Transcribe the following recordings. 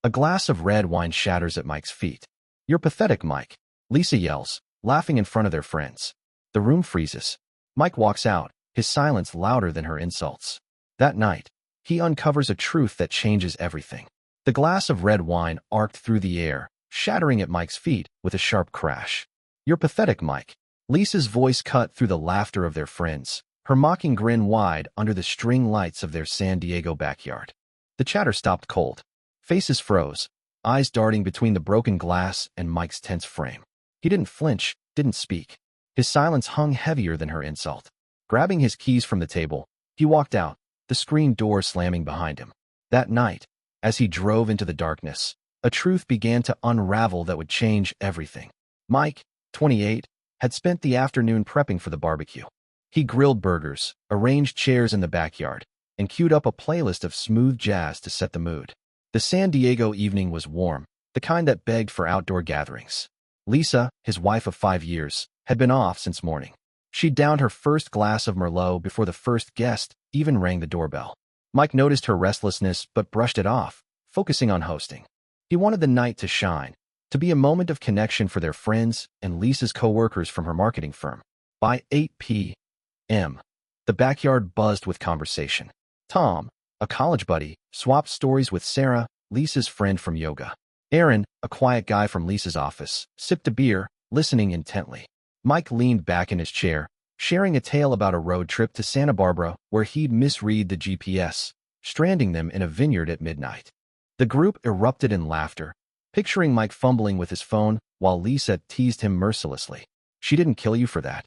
A glass of red wine shatters at Mike's feet. "You're pathetic, Mike," Lisa yells, laughing in front of their friends. The room freezes. Mike walks out, his silence louder than her insults. That night, he uncovers a truth that changes everything. The glass of red wine arced through the air, shattering at Mike's feet with a sharp crash. "You're pathetic, Mike." Lisa's voice cut through the laughter of their friends, her mocking grin wide under the string lights of their San Diego backyard. The chatter stopped cold. Faces froze, eyes darting between the broken glass and Mike's tense frame. He didn't flinch, didn't speak. His silence hung heavier than her insult. Grabbing his keys from the table, he walked out, the screen door slamming behind him. That night, as he drove into the darkness, a truth began to unravel that would change everything. Mike, 28, had spent the afternoon prepping for the barbecue. He grilled burgers, arranged chairs in the backyard, and queued up a playlist of smooth jazz to set the mood. The San Diego evening was warm, the kind that begged for outdoor gatherings. Lisa, his wife of 5 years, had been off since morning. She'd downed her first glass of Merlot before the first guest even rang the doorbell. Mike noticed her restlessness but brushed it off, focusing on hosting. He wanted the night to shine, to be a moment of connection for their friends and Lisa's co-workers from her marketing firm. By 8 p.m., the backyard buzzed with conversation. Tom, a college buddy, swapped stories with Sarah, Lisa's friend from yoga. Aaron, a quiet guy from Lisa's office, sipped a beer, listening intently. Mike leaned back in his chair, sharing a tale about a road trip to Santa Barbara where he'd misread the GPS, stranding them in a vineyard at midnight. The group erupted in laughter, picturing Mike fumbling with his phone while Lisa teased him mercilessly. "She didn't kill you for that."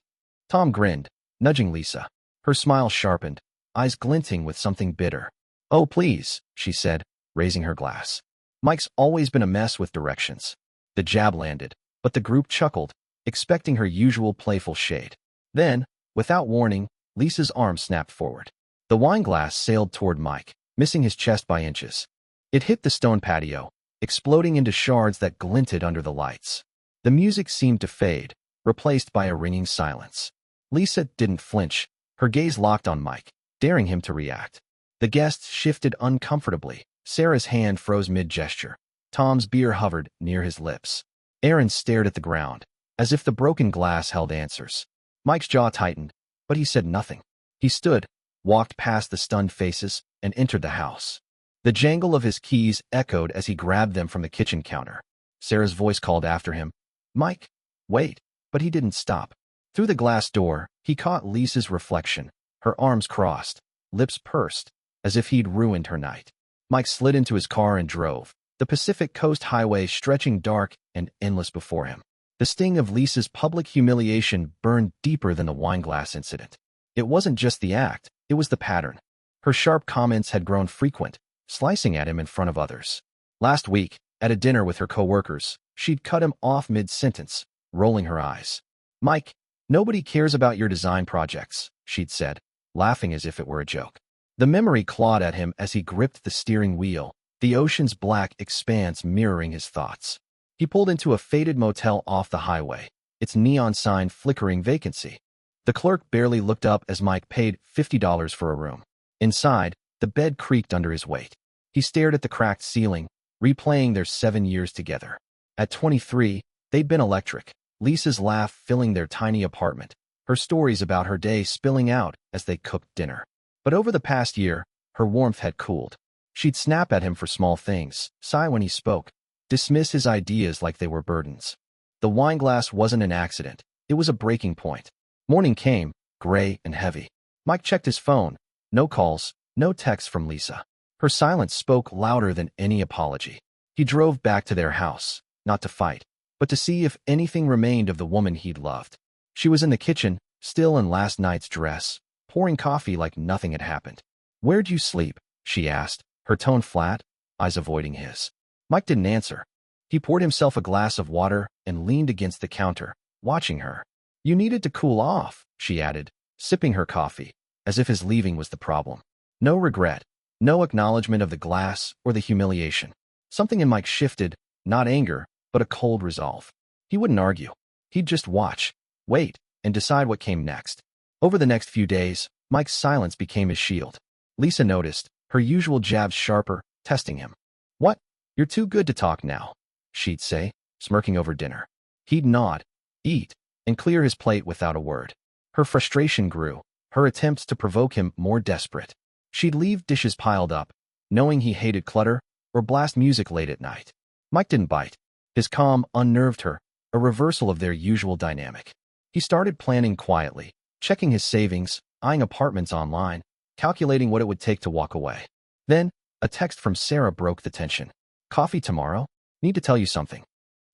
Tom grinned, nudging Lisa. Her smile sharpened, eyes glinting with something bitter. "Oh, please," she said, raising her glass. Mike's always been a mess with directions. The jab landed, but the group chuckled, expecting her usual playful shade. Then, without warning, Lisa's arm snapped forward. The wine glass sailed toward Mike, missing his chest by inches. It hit the stone patio, exploding into shards that glinted under the lights. The music seemed to fade, replaced by a ringing silence. Lisa didn't flinch, her gaze locked on Mike, daring him to react. The guests shifted uncomfortably. Sarah's hand froze mid-gesture. Tom's beer hovered near his lips. Aaron stared at the ground, as if the broken glass held answers. Mike's jaw tightened, but he said nothing. He stood, walked past the stunned faces, and entered the house. The jangle of his keys echoed as he grabbed them from the kitchen counter. Sarah's voice called after him, "Mike, wait," but he didn't stop. Through the glass door, he caught Lisa's reflection, her arms crossed, lips pursed, as if he'd ruined her night. Mike slid into his car and drove, the Pacific Coast Highway stretching dark and endless before him. The sting of Lisa's public humiliation burned deeper than the wineglass incident. It wasn't just the act, it was the pattern. Her sharp comments had grown frequent, slicing at him in front of others. Last week, at a dinner with her coworkers, she'd cut him off mid-sentence, rolling her eyes. "Mike, nobody cares about your design projects," she'd said, laughing as if it were a joke. The memory clawed at him as he gripped the steering wheel, the ocean's black expanse mirroring his thoughts. He pulled into a faded motel off the highway, its neon sign flickering vacancy. The clerk barely looked up as Mike paid $50 for a room. Inside, the bed creaked under his weight. He stared at the cracked ceiling, replaying their 7 years together. At 23, they'd been electric, Lisa's laugh filling their tiny apartment, her stories about her day spilling out as they cooked dinner. But over the past year, her warmth had cooled. She'd snap at him for small things, sigh when he spoke, dismiss his ideas like they were burdens. The wineglass wasn't an accident, it was a breaking point. Morning came, gray and heavy. Mike checked his phone. No calls, no texts from Lisa. Her silence spoke louder than any apology. He drove back to their house, not to fight, but to see if anything remained of the woman he'd loved. She was in the kitchen, still in last night's dress, pouring coffee like nothing had happened. "Where'd you sleep?" she asked, her tone flat, eyes avoiding his. Mike didn't answer. He poured himself a glass of water and leaned against the counter, watching her. "You needed to cool off," she added, sipping her coffee, as if his leaving was the problem. No regret, no acknowledgement of the glass or the humiliation. Something in Mike shifted, not anger, but a cold resolve. He wouldn't argue. He'd just watch, wait, and decide what came next. Over the next few days, Mike's silence became his shield. Lisa noticed, her usual jabs sharper, testing him. "What? You're too good to talk now, she'd say, smirking over dinner. He'd nod, eat, and clear his plate without a word. Her frustration grew, her attempts to provoke him more desperate. She'd leave dishes piled up, knowing he hated clutter, or blast music late at night. Mike didn't bite. His calm unnerved her, a reversal of their usual dynamic. He started planning quietly, checking his savings, eyeing apartments online, calculating what it would take to walk away. Then, a text from Sarah broke the tension. Coffee tomorrow? Need to tell you something.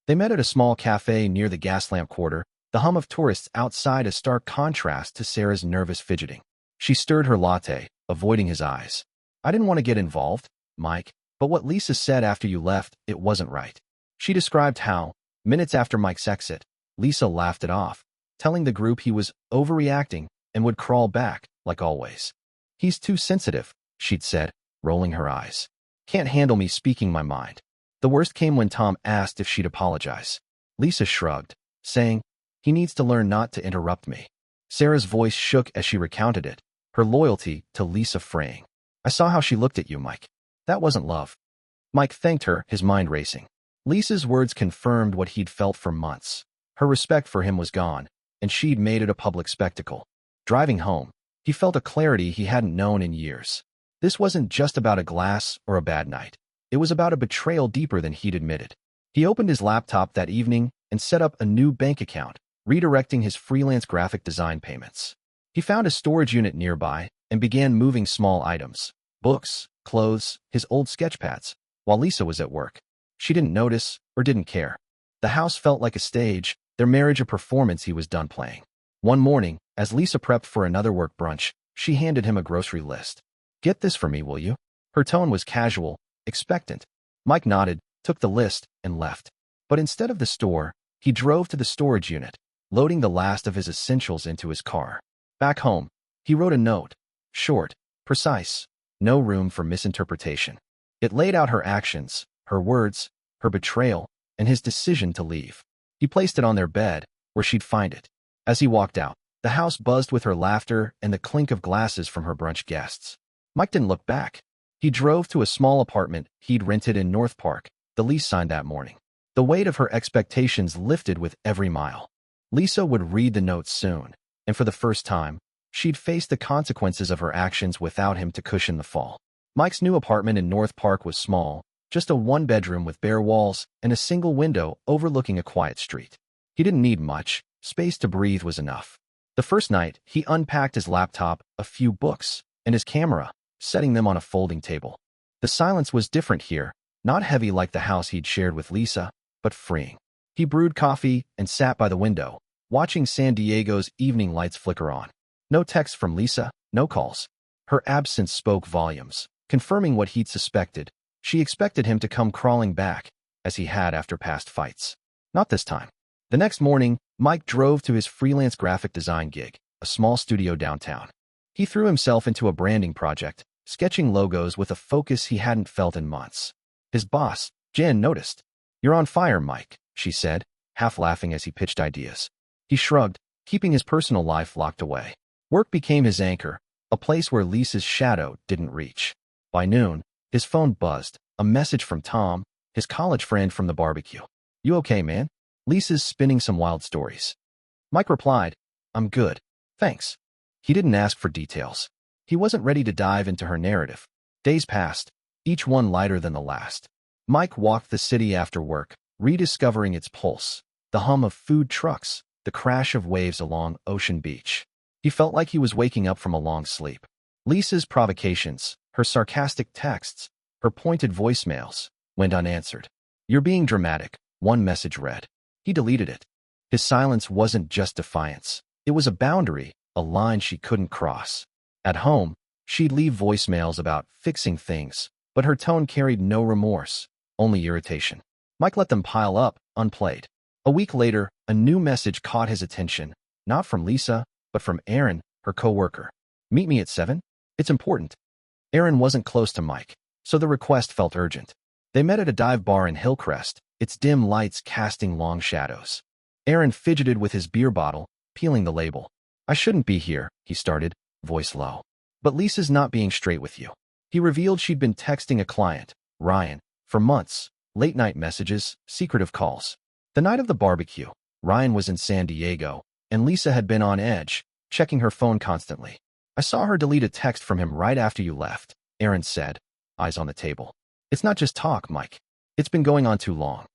They met at a small cafe near the Gaslamp Quarter, the hum of tourists outside a stark contrast to Sarah's nervous fidgeting. She stirred her latte, avoiding his eyes. I didn't want to get involved, Mike, but what Lisa said after you left, it wasn't right. She described how, minutes after Mike's exit, Lisa laughed it off, telling the group he was overreacting and would crawl back, like always. He's too sensitive, she'd said, rolling her eyes. Can't handle me speaking my mind. The worst came when Tom asked if she'd apologize. Lisa shrugged, saying, he needs to learn not to interrupt me. Sarah's voice shook as she recounted it, her loyalty to Lisa fraying. I saw how she looked at you, Mike. That wasn't love. Mike thanked her, his mind racing. Lisa's words confirmed what he'd felt for months. Her respect for him was gone, and she'd made it a public spectacle. Driving home, he felt a clarity he hadn't known in years. This wasn't just about a glass or a bad night. It was about a betrayal deeper than he'd admitted. He opened his laptop that evening and set up a new bank account, redirecting his freelance graphic design payments. He found a storage unit nearby and began moving small items, books, clothes, his old sketchpads, while Lisa was at work. She didn't notice or didn't care. The house felt like a stage, their marriage a performance he was done playing. One morning, as Lisa prepped for another work brunch, she handed him a grocery list. Get this for me, will you? Her tone was casual, expectant. Mike nodded, took the list, and left. But instead of the store, he drove to the storage unit, loading the last of his essentials into his car. Back home, he wrote a note. Short, precise, no room for misinterpretation. It laid out her actions, her words, her betrayal, and his decision to leave. He placed it on their bed, where she'd find it. As he walked out, the house buzzed with her laughter and the clink of glasses from her brunch guests. Mike didn't look back. He drove to a small apartment he'd rented in North Park, the lease signed that morning. The weight of her expectations lifted with every mile. Lisa would read the note soon, and for the first time, she'd face the consequences of her actions without him to cushion the fall. Mike's new apartment in North Park was small, just a one-bedroom with bare walls and a single window overlooking a quiet street. He didn't need much. Space to breathe was enough. The first night, he unpacked his laptop, a few books, and his camera, setting them on a folding table. The silence was different here, not heavy like the house he'd shared with Lisa, but freeing. He brewed coffee and sat by the window, watching San Diego's evening lights flicker on. No text from Lisa, no calls. Her absence spoke volumes, confirming what he'd suspected. She expected him to come crawling back, as he had after past fights. Not this time. The next morning, Mike drove to his freelance graphic design gig, a small studio downtown. He threw himself into a branding project, sketching logos with a focus he hadn't felt in months. His boss, Jen, noticed. You're on fire, Mike, she said, half laughing as he pitched ideas. He shrugged, keeping his personal life locked away. Work became his anchor, a place where Lisa's shadow didn't reach. By noon, his phone buzzed, a message from Tom, his college friend from the barbecue. You okay, man? Lisa's spinning some wild stories. Mike replied, I'm good, thanks. He didn't ask for details. He wasn't ready to dive into her narrative. Days passed, each one lighter than the last. Mike walked the city after work, rediscovering its pulse, the hum of food trucks, the crash of waves along Ocean Beach. He felt like he was waking up from a long sleep. Lisa's provocations, her sarcastic texts, her pointed voicemails, went unanswered. You're being dramatic, one message read. He deleted it. His silence wasn't just defiance. It was a boundary, a line she couldn't cross. At home, she'd leave voicemails about fixing things, but her tone carried no remorse, only irritation. Mike let them pile up, unplayed. A week later, a new message caught his attention, not from Lisa, but from Aaron, her coworker. Meet me at 7? It's important. Aaron wasn't close to Mike, so the request felt urgent. They met at a dive bar in Hillcrest, its dim lights casting long shadows. Aaron fidgeted with his beer bottle, peeling the label. I shouldn't be here, he started, voice low. But Lisa's not being straight with you. He revealed she'd been texting a client, Ryan, For months, late-night messages, secretive calls. The night of the barbecue, Ryan was in San Diego, and Lisa had been on edge, checking her phone constantly. I saw her delete a text from him right after you left, Aaron said, eyes on the table. It's not just talk, Mike. It's been going on too long.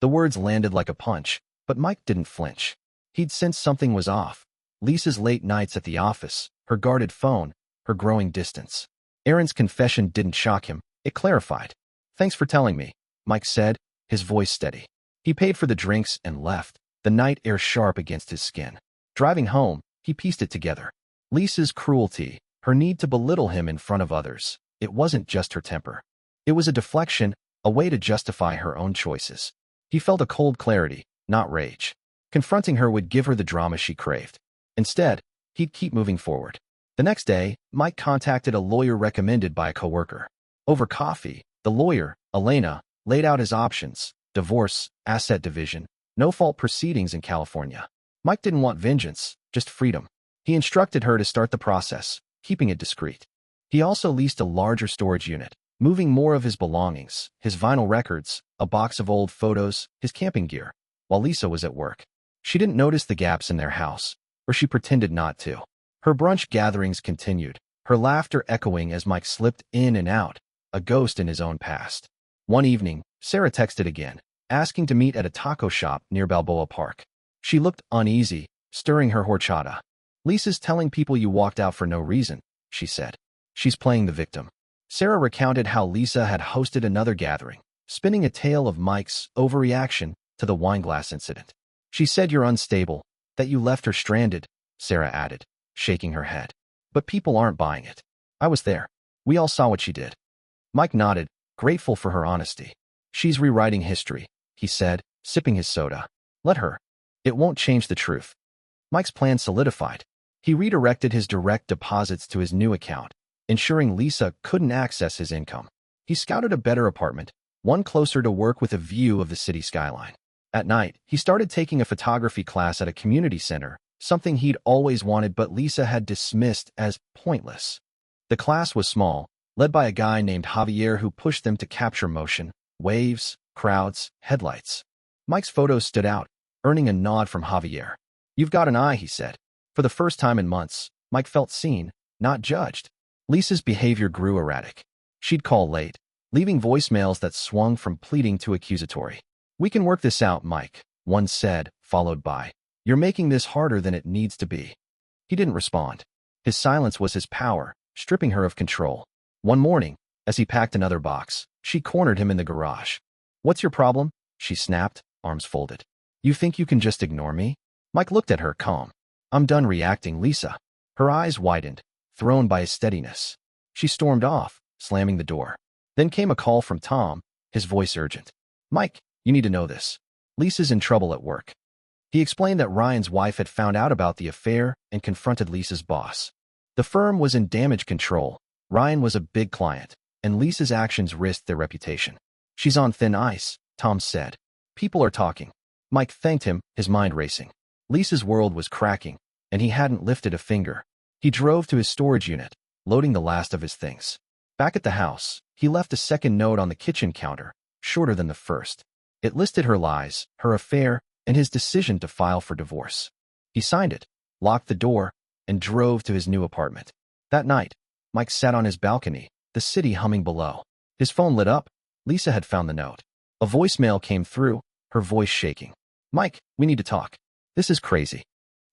The words landed like a punch, but Mike didn't flinch. He'd sensed something was off. Lisa's late nights at the office, her guarded phone, her growing distance. Aaron's confession didn't shock him, it clarified. Thanks for telling me, Mike said, his voice steady. He paid for the drinks and left, the night air sharp against his skin. Driving home, he pieced it together. Lisa's cruelty, her need to belittle him in front of others. It wasn't just her temper. It was a deflection, a way to justify her own choices. He felt a cold clarity, not rage. Confronting her would give her the drama she craved. Instead, he'd keep moving forward. The next day, Mike contacted a lawyer recommended by a coworker. Over coffee, the lawyer, Elena, laid out his options: divorce, asset division, no-fault proceedings in California. Mike didn't want vengeance, just freedom. He instructed her to start the process, keeping it discreet. He also leased a larger storage unit, moving more of his belongings, his vinyl records, a box of old photos, his camping gear, while Lisa was at work. She didn't notice the gaps in their house, or she pretended not to. Her brunch gatherings continued, her laughter echoing as Mike slipped in and out, a ghost in his own past. One evening, Sarah texted again, asking to meet at a taco shop near Balboa Park. She looked uneasy, stirring her horchata. Lisa's telling people you walked out for no reason, she said. She's playing the victim. Sarah recounted how Lisa had hosted another gathering, spinning a tale of Mike's overreaction to the wine glass incident. She said you're unstable, that you left her stranded, Sarah added, shaking her head. But people aren't buying it. I was there. We all saw what she did. Mike nodded, grateful for her honesty. She's rewriting history, he said, sipping his soda. Let her. It won't change the truth. Mike's plan solidified. He redirected his direct deposits to his new account, ensuring Lisa couldn't access his income. He scouted a better apartment, one closer to work with a view of the city skyline. At night, he started taking a photography class at a community center, something he'd always wanted but Lisa had dismissed as pointless. The class was small, led by a guy named Javier who pushed them to capture motion, waves, crowds, headlights. Mike's photos stood out, earning a nod from Javier. You've got an eye, he said. For the first time in months, Mike felt seen, not judged. Lisa's behavior grew erratic. She'd call late, leaving voicemails that swung from pleading to accusatory. We can work this out, Mike, one said, followed by, you're making this harder than it needs to be. He didn't respond. His silence was his power, stripping her of control. One morning, as he packed another box, she cornered him in the garage. What's your problem? She snapped, arms folded. You think you can just ignore me? Mike looked at her, calm. I'm done reacting, Lisa. Her eyes widened, thrown by his steadiness. She stormed off, slamming the door. Then came a call from Tom, his voice urgent. Mike, you need to know this. Lisa's in trouble at work. He explained that Ryan's wife had found out about the affair and confronted Lisa's boss. The firm was in damage control. Ryan was a big client, and Lisa's actions risked their reputation. She's on thin ice, Tom said. People are talking. Mike thanked him, his mind racing. Lisa's world was cracking, and he hadn't lifted a finger. He drove to his storage unit, loading the last of his things. Back at the house, he left a second note on the kitchen counter, shorter than the first. It listed her lies, her affair, and his decision to file for divorce. He signed it, locked the door, and drove to his new apartment. That night, Mike sat on his balcony, the city humming below. His phone lit up. Lisa had found the note. A voicemail came through, her voice shaking. Mike, we need to talk. This is crazy.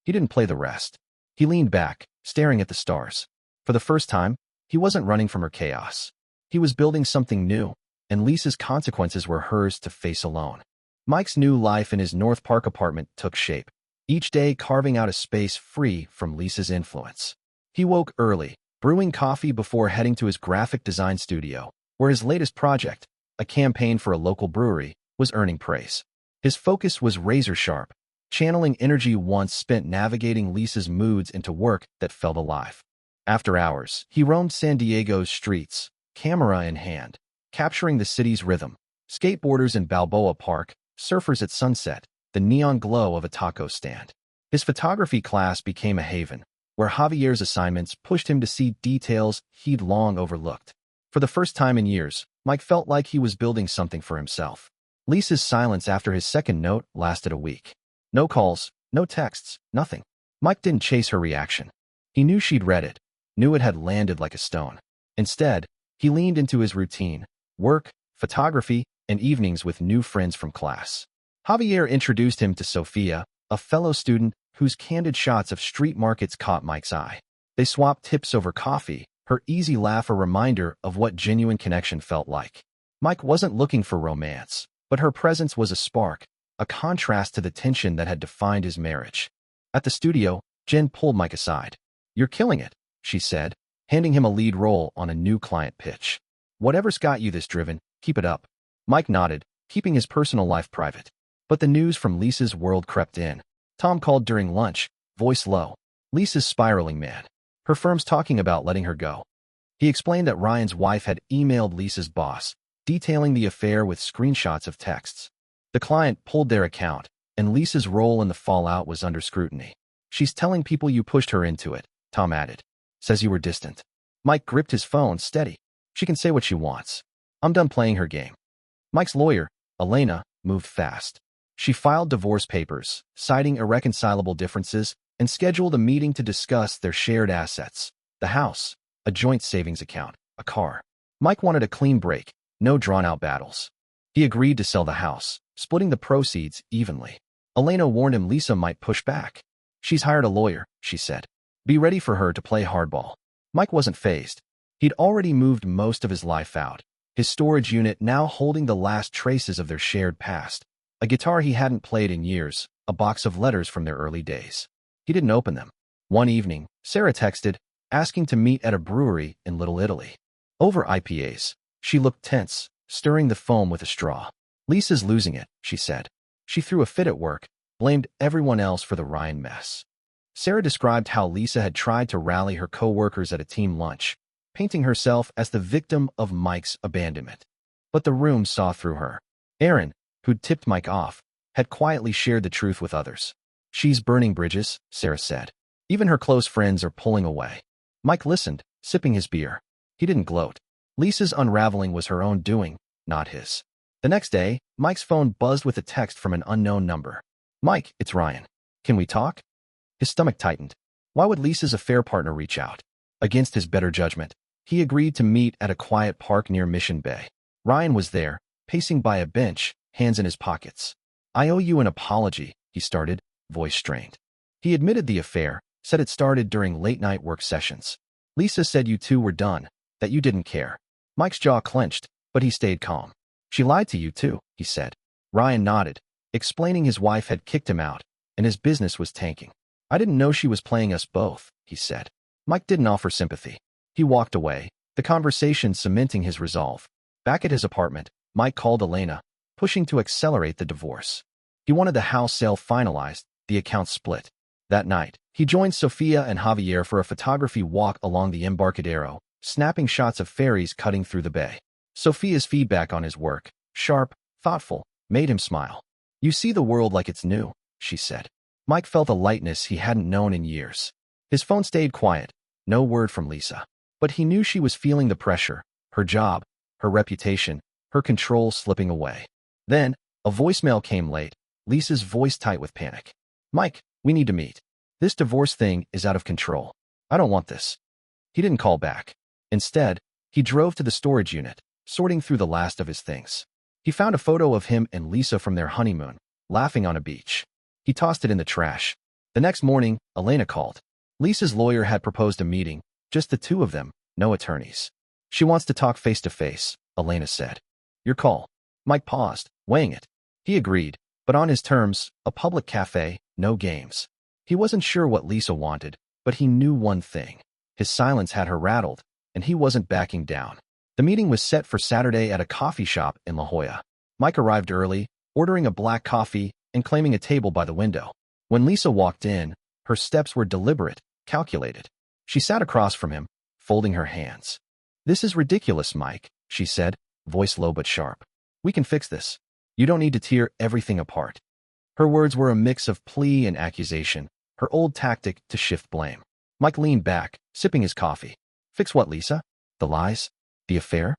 He didn't play the rest. He leaned back, staring at the stars. For the first time, he wasn't running from her chaos. He was building something new, and Lisa's consequences were hers to face alone. Mike's new life in his North Park apartment took shape, each day carving out a space free from Lisa's influence. He woke early, brewing coffee before heading to his graphic design studio, where his latest project, a campaign for a local brewery, was earning praise. His focus was razor-sharp, channeling energy once spent navigating Lisa's moods into work that felt alive. After hours, he roamed San Diego's streets, camera in hand, capturing the city's rhythm. Skateboarders in Balboa Park, surfers at sunset, the neon glow of a taco stand. His photography class became a haven, where Javier's assignments pushed him to see details he'd long overlooked. For the first time in years, Mike felt like he was building something for himself. Lisa's silence after his second note lasted a week. No calls, no texts, nothing. Mike didn't chase her reaction. He knew she'd read it, knew it had landed like a stone. Instead, he leaned into his routine, work, photography, and evenings with new friends from class. Javier introduced him to Sofia, a fellow student whose candid shots of street markets caught Mike's eye. They swapped tips over coffee, her easy laugh a reminder of what genuine connection felt like. Mike wasn't looking for romance, but her presence was a spark, a contrast to the tension that had defined his marriage. At the studio, Jen pulled Mike aside. "You're killing it," she said, handing him a lead role on a new client pitch. "Whatever's got you this driven, keep it up." Mike nodded, keeping his personal life private. But the news from Lisa's world crept in. Tom called during lunch, voice low. "Lisa's spiraling, man. Her firm's talking about letting her go." He explained that Ryan's wife had emailed Lisa's boss, detailing the affair with screenshots of texts. The client pulled their account, and Lisa's role in the fallout was under scrutiny. "She's telling people you pushed her into it," Tom added. "Says you were distant." Mike gripped his phone steady. "She can say what she wants. I'm done playing her game." Mike's lawyer, Elena, moved fast. She filed divorce papers, citing irreconcilable differences, and scheduled a meeting to discuss their shared assets: the house, a joint savings account, a car. Mike wanted a clean break, no drawn-out battles. He agreed to sell the house, splitting the proceeds evenly. Elena warned him Lisa might push back. "She's hired a lawyer," she said. "Be ready for her to play hardball." Mike wasn't fazed. He'd already moved most of his life out, his storage unit now holding the last traces of their shared past. A guitar he hadn't played in years, a box of letters from their early days. He didn't open them. One evening, Sarah texted, asking to meet at a brewery in Little Italy. Over IPAs. She looked tense, stirring the foam with a straw. "Lisa's losing it," she said. She threw a fit at work, blamed everyone else for the Ryan mess. Sarah described how Lisa had tried to rally her co-workers at a team lunch, painting herself as the victim of Mike's abandonment. But the room saw through her. Aaron, who'd tipped Mike off, had quietly shared the truth with others. "She's burning bridges," Sarah said. "Even her close friends are pulling away." Mike listened, sipping his beer. He didn't gloat. Lisa's unraveling was her own doing, not his. The next day, Mike's phone buzzed with a text from an unknown number. "Mike, it's Ryan. Can we talk?" His stomach tightened. Why would Lisa's affair partner reach out? Against his better judgment, he agreed to meet at a quiet park near Mission Bay. Ryan was there, pacing by a bench, hands in his pockets. "I owe you an apology," he started, voice strained. He admitted the affair, said it started during late-night work sessions. "Lisa said you two were done, that you didn't care." Mike's jaw clenched, but he stayed calm. "She lied to you too," he said. Ryan nodded, explaining his wife had kicked him out, and his business was tanking. "I didn't know she was playing us both," he said. Mike didn't offer sympathy. He walked away, the conversation cementing his resolve. Back at his apartment, Mike called Elena, pushing to accelerate the divorce. He wanted the house sale finalized, the accounts split. That night, he joined Sofia and Javier for a photography walk along the Embarcadero, snapping shots of ferries cutting through the bay. Sofia's feedback on his work, sharp, thoughtful, made him smile. "You see the world like it's new," she said. Mike felt a lightness he hadn't known in years. His phone stayed quiet, no word from Lisa. But he knew she was feeling the pressure, her job, her reputation, her control slipping away. Then, a voicemail came late, Lisa's voice tight with panic. "Mike, we need to meet. This divorce thing is out of control. I don't want this." He didn't call back. Instead, he drove to the storage unit, sorting through the last of his things. He found a photo of him and Lisa from their honeymoon, laughing on a beach. He tossed it in the trash. The next morning, Elena called. Lisa's lawyer had proposed a meeting, just the two of them, no attorneys. "She wants to talk face-to-face," Elena said. "Your call." Mike paused, weighing it. He agreed, but on his terms, a public cafe, no games. He wasn't sure what Lisa wanted, but he knew one thing. His silence had her rattled, and he wasn't backing down. The meeting was set for Saturday at a coffee shop in La Jolla. Mike arrived early, ordering a black coffee and claiming a table by the window. When Lisa walked in, her steps were deliberate, calculated. She sat across from him, folding her hands. "This is ridiculous, Mike," she said, voice low but sharp. "We can fix this. You don't need to tear everything apart." Her words were a mix of plea and accusation, her old tactic to shift blame. Mike leaned back, sipping his coffee. "Fix what, Lisa? The lies?" The affair?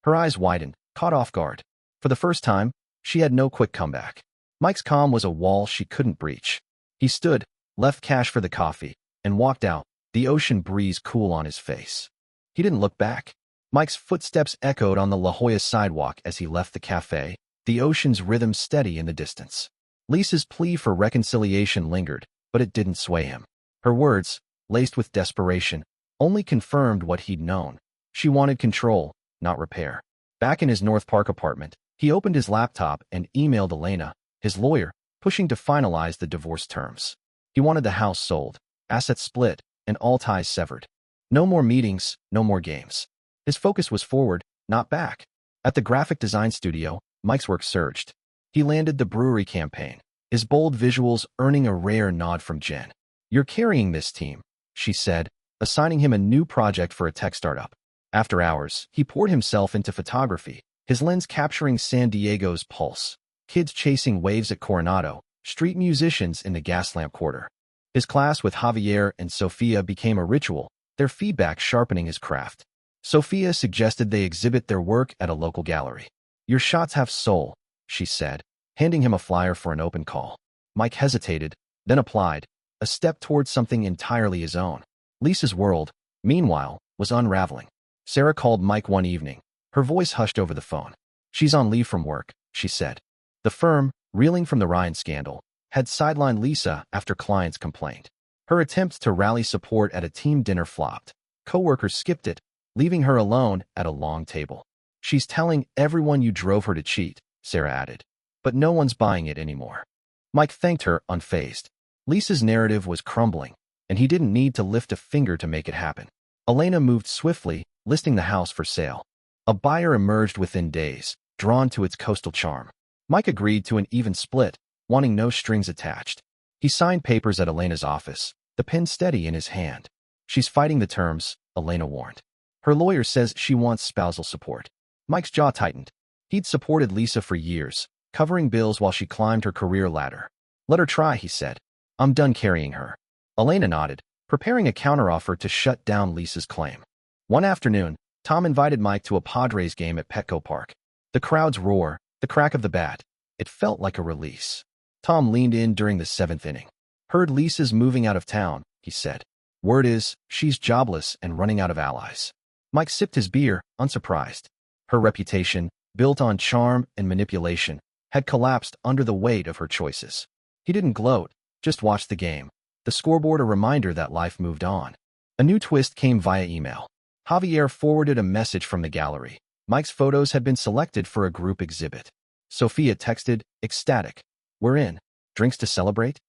Her eyes widened, caught off guard. For the first time, she had no quick comeback. Mike's calm was a wall she couldn't breach. He stood, left cash for the coffee, and walked out, the ocean breeze cool on his face. He didn't look back. Mike's footsteps echoed on the La Jolla sidewalk as he left the cafe, the ocean's rhythm steady in the distance. Lisa's plea for reconciliation lingered, but it didn't sway him. Her words, laced with desperation, only confirmed what he'd known. She wanted control, not repair. Back in his North Park apartment, he opened his laptop and emailed Elena, his lawyer, pushing to finalize the divorce terms. He wanted the house sold, assets split, and all ties severed. No more meetings, no more games. His focus was forward, not back. At the graphic design studio, Mike's work surged. He landed the brewery campaign, his bold visuals earning a rare nod from Jen. "You're carrying this team," she said, assigning him a new project for a tech startup. After hours, he poured himself into photography, his lens capturing San Diego's pulse, kids chasing waves at Coronado, street musicians in the Gaslamp Quarter. His class with Javier and Sofia became a ritual, their feedback sharpening his craft. Sofia suggested they exhibit their work at a local gallery. "Your shots have soul," she said, handing him a flyer for an open call. Mike hesitated, then applied, a step towards something entirely his own. Lisa's world, meanwhile, was unraveling. Sarah called Mike one evening, her voice hushed over the phone. "She's on leave from work," she said. The firm, reeling from the Ryan scandal, had sidelined Lisa after clients complained. Her attempts to rally support at a team dinner flopped. Coworkers skipped it, leaving her alone at a long table. "She's telling everyone you drove her to cheat," Sarah added. "But no one's buying it anymore." Mike thanked her, unfazed. Lisa's narrative was crumbling, and he didn't need to lift a finger to make it happen. Elena moved swiftly, listing the house for sale. A buyer emerged within days, drawn to its coastal charm. Mike agreed to an even split, wanting no strings attached. He signed papers at Elena's office, the pen steady in his hand. "She's fighting the terms," Elena warned. "Her lawyer says she wants spousal support." Mike's jaw tightened. He'd supported Lisa for years, covering bills while she climbed her career ladder. "Let her try," he said. "I'm done carrying her." Elena nodded, preparing a counteroffer to shut down Lisa's claim. One afternoon, Tom invited Mike to a Padres game at Petco Park. The crowd's roar, the crack of the bat. It felt like a release. Tom leaned in during the seventh inning. "Heard Lisa's moving out of town," he said. "Word is, she's jobless and running out of allies." Mike sipped his beer, unsurprised. Her reputation, built on charm and manipulation, had collapsed under the weight of her choices. He didn't gloat, just watched the game. The scoreboard a reminder that life moved on. A new twist came via email. Javier forwarded a message from the gallery. Mike's photos had been selected for a group exhibit. Sofia texted, ecstatic. "We're in. Drinks to celebrate?"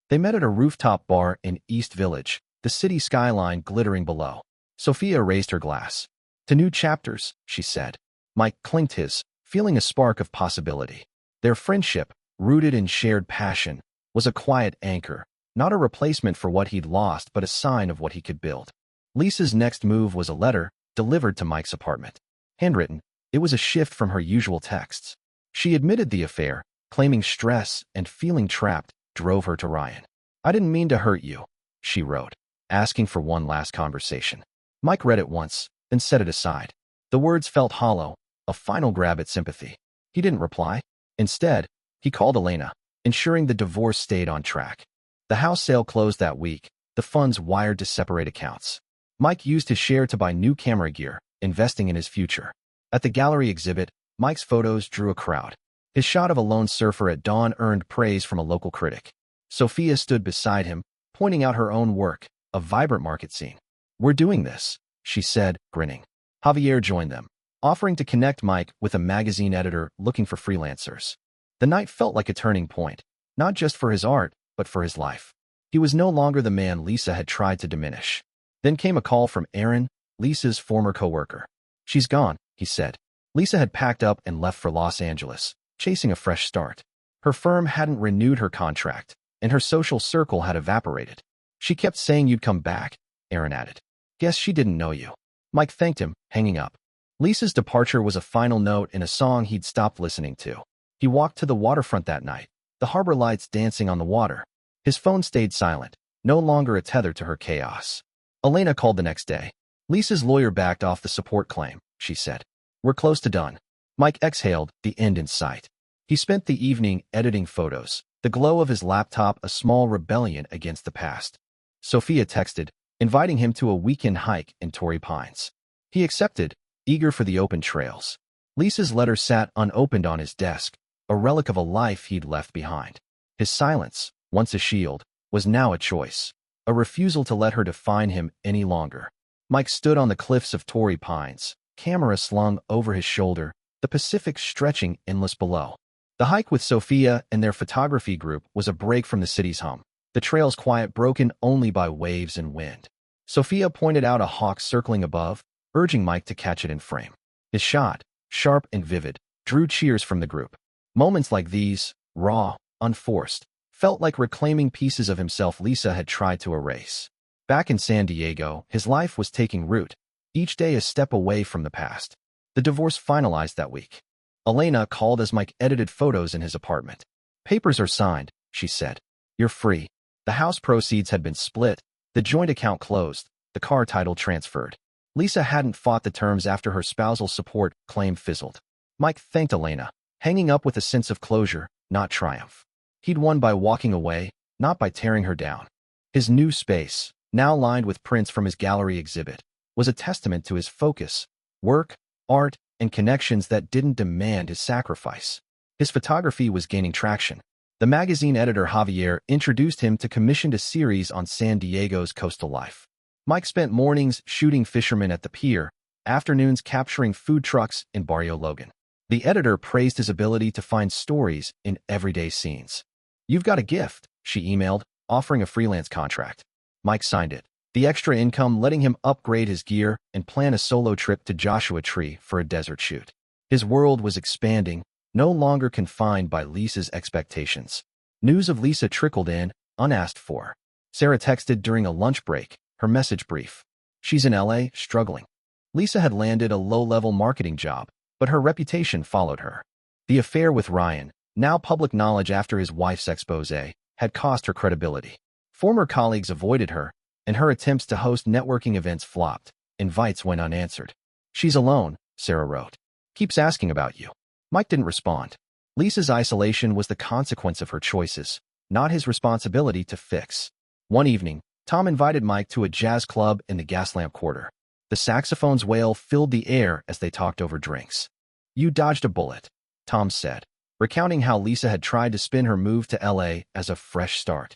They met at a rooftop bar in East Village, the city skyline glittering below. Sofia raised her glass. "To new chapters," she said. Mike clinked his, feeling a spark of possibility. Their friendship, rooted in shared passion, was a quiet anchor, not a replacement for what he'd lost but a sign of what he could build. Lisa's next move was a letter, delivered to Mike's apartment. Handwritten, it was a shift from her usual texts. She admitted the affair, claiming stress and feeling trapped drove her to Ryan. "I didn't mean to hurt you," she wrote, asking for one last conversation. Mike read it once, then set it aside. The words felt hollow, a final grab at sympathy. He didn't reply. Instead, he called Elena, ensuring the divorce stayed on track. The house sale closed that week, the funds wired to separate accounts. Mike used his share to buy new camera gear, investing in his future. At the gallery exhibit, Mike's photos drew a crowd. His shot of a lone surfer at dawn earned praise from a local critic. Sofia stood beside him, pointing out her own work, a vibrant market scene. "We're doing this," she said, grinning. Javier joined them, offering to connect Mike with a magazine editor looking for freelancers. The night felt like a turning point, not just for his art, but for his life. He was no longer the man Lisa had tried to diminish. Then came a call from Aaron, Lisa's former coworker. "She's gone," he said. Lisa had packed up and left for Los Angeles, chasing a fresh start. Her firm hadn't renewed her contract, and her social circle had evaporated. "She kept saying you'd come back," Aaron added. "Guess she didn't know you." Mike thanked him, hanging up. Lisa's departure was a final note in a song he'd stopped listening to. He walked to the waterfront that night, the harbor lights dancing on the water. His phone stayed silent, no longer a tether to her chaos. Elena called the next day. Lisa's lawyer backed off the support claim, she said. We're close to done. Mike exhaled, the end in sight. He spent the evening editing photos, the glow of his laptop a small rebellion against the past. Sophia texted, inviting him to a weekend hike in Torrey Pines. He accepted, eager for the open trails. Lisa's letter sat unopened on his desk, a relic of a life he'd left behind. His silence, once a shield, was now a choice, a refusal to let her define him any longer. Mike stood on the cliffs of Torrey Pines, camera slung over his shoulder, the Pacific stretching endless below. The hike with Sophia and their photography group was a break from the city's hum, the trail's quiet broken only by waves and wind. Sophia pointed out a hawk circling above, urging Mike to catch it in frame. His shot, sharp and vivid, drew cheers from the group. Moments like these, raw, unforced, felt like reclaiming pieces of himself Lisa had tried to erase. Back in San Diego, his life was taking root, each day a step away from the past. The divorce finalized that week. Elena called as Mike edited photos in his apartment. Papers are signed, she said. You're free. The house proceeds had been split, the joint account closed, the car title transferred. Lisa hadn't fought the terms after her spousal support claim fizzled. Mike thanked Elena, hanging up with a sense of closure, not triumph. He'd won by walking away, not by tearing her down. His new space, now lined with prints from his gallery exhibit, was a testament to his focus, work, art, and connections that didn't demand his sacrifice. His photography was gaining traction. The magazine editor Javier introduced him to commissioned a series on San Diego's coastal life. Mike spent mornings shooting fishermen at the pier, afternoons capturing food trucks in Barrio Logan. The editor praised his ability to find stories in everyday scenes. You've got a gift, she emailed, offering a freelance contract. Mike signed it, the extra income letting him upgrade his gear and plan a solo trip to Joshua Tree for a desert shoot. His world was expanding, no longer confined by Lisa's expectations. News of Lisa trickled in, unasked for. Sarah texted during a lunch break, her message brief. She's in LA, struggling. Lisa had landed a low-level marketing job, but her reputation followed her. The affair with Ryan, now public knowledge after his wife's expose, had cost her credibility. Former colleagues avoided her, and her attempts to host networking events flopped. Invites went unanswered. She's alone, Sarah wrote. Keeps asking about you. Mike didn't respond. Lisa's isolation was the consequence of her choices, not his responsibility to fix. One evening, Tom invited Mike to a jazz club in the Gaslamp Quarter. The saxophone's wail filled the air as they talked over drinks. You dodged a bullet, Tom said, recounting how Lisa had tried to spin her move to LA as a fresh start.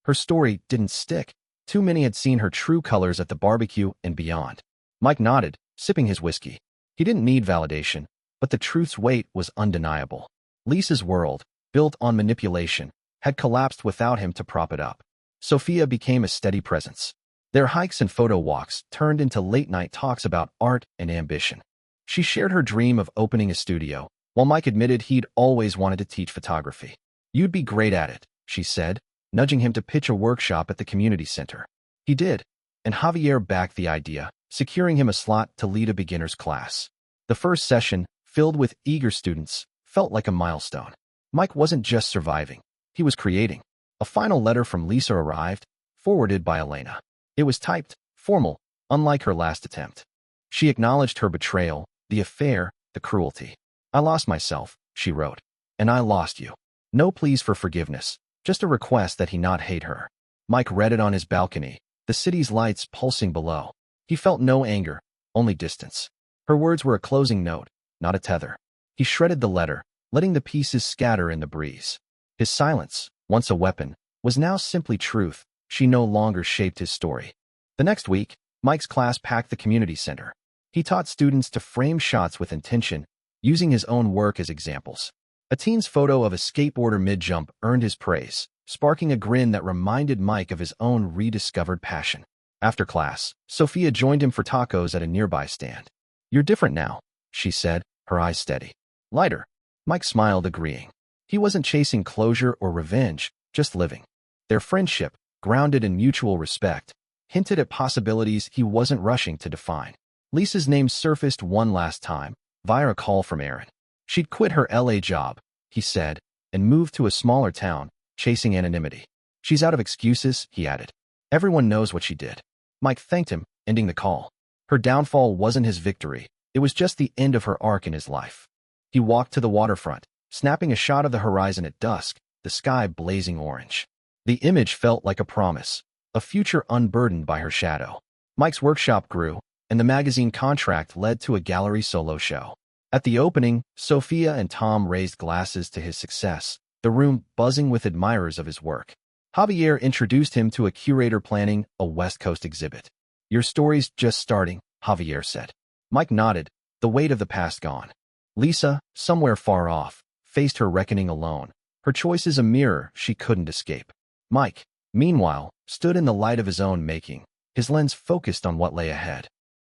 Her story didn't stick. Too many had seen her true colors at the barbecue and beyond. Mike nodded, sipping his whiskey. He didn't need validation, but the truth's weight was undeniable. Lisa's world, built on manipulation, had collapsed without him to prop it up. Sophia became a steady presence. Their hikes and photo walks turned into late-night talks about art and ambition. She shared her dream of opening a studio, while Mike admitted he'd always wanted to teach photography. You'd be great at it, she said, nudging him to pitch a workshop at the community center. He did, and Javier backed the idea, securing him a slot to lead a beginner's class. The first session, filled with eager students, felt like a milestone. Mike wasn't just surviving, he was creating. A final letter from Lisa arrived, forwarded by Elena. It was typed, formal, unlike her last attempt. She acknowledged her betrayal, the affair, the cruelty. I lost myself, she wrote, and I lost you. No pleas for forgiveness, just a request that he not hate her. Mike read it on his balcony, the city's lights pulsing below. He felt no anger, only distance. Her words were a closing note, not a tether. He shredded the letter, letting the pieces scatter in the breeze. His silence, once a weapon, was now simply truth. She no longer shaped his story. The next week, Mike's class packed the community center. He taught students to frame shots with intention, using his own work as examples. A teen's photo of a skateboarder mid-jump earned his praise, sparking a grin that reminded Mike of his own rediscovered passion. After class, Sophia joined him for tacos at a nearby stand. You're different now, she said, her eyes steady. Lighter. Mike smiled, agreeing. He wasn't chasing closure or revenge, just living. Their friendship, grounded in mutual respect, hinted at possibilities he wasn't rushing to define. Lisa's name surfaced one last time, via a call from Aaron. She'd quit her LA job, he said, and moved to a smaller town, chasing anonymity. She's out of excuses, he added. Everyone knows what she did. Mike thanked him, ending the call. Her downfall wasn't his victory, It was just the end of her arc in his life. He walked to the waterfront, snapping a shot of the horizon at dusk, the sky blazing orange. The image felt like a promise, a future unburdened by her shadow. Mike's workshop grew, and the magazine contract led to a gallery solo show. At the opening, Sophia and Tom raised glasses to his success, the room buzzing with admirers of his work. Javier introduced him to a curator planning a West Coast exhibit. "Your story's just starting," Javier said. Mike nodded, the weight of the past gone. Lisa, somewhere far off, faced her reckoning alone, her choices a mirror she couldn't escape. Mike, meanwhile, stood in the light of his own making, his lens focused on what lay ahead.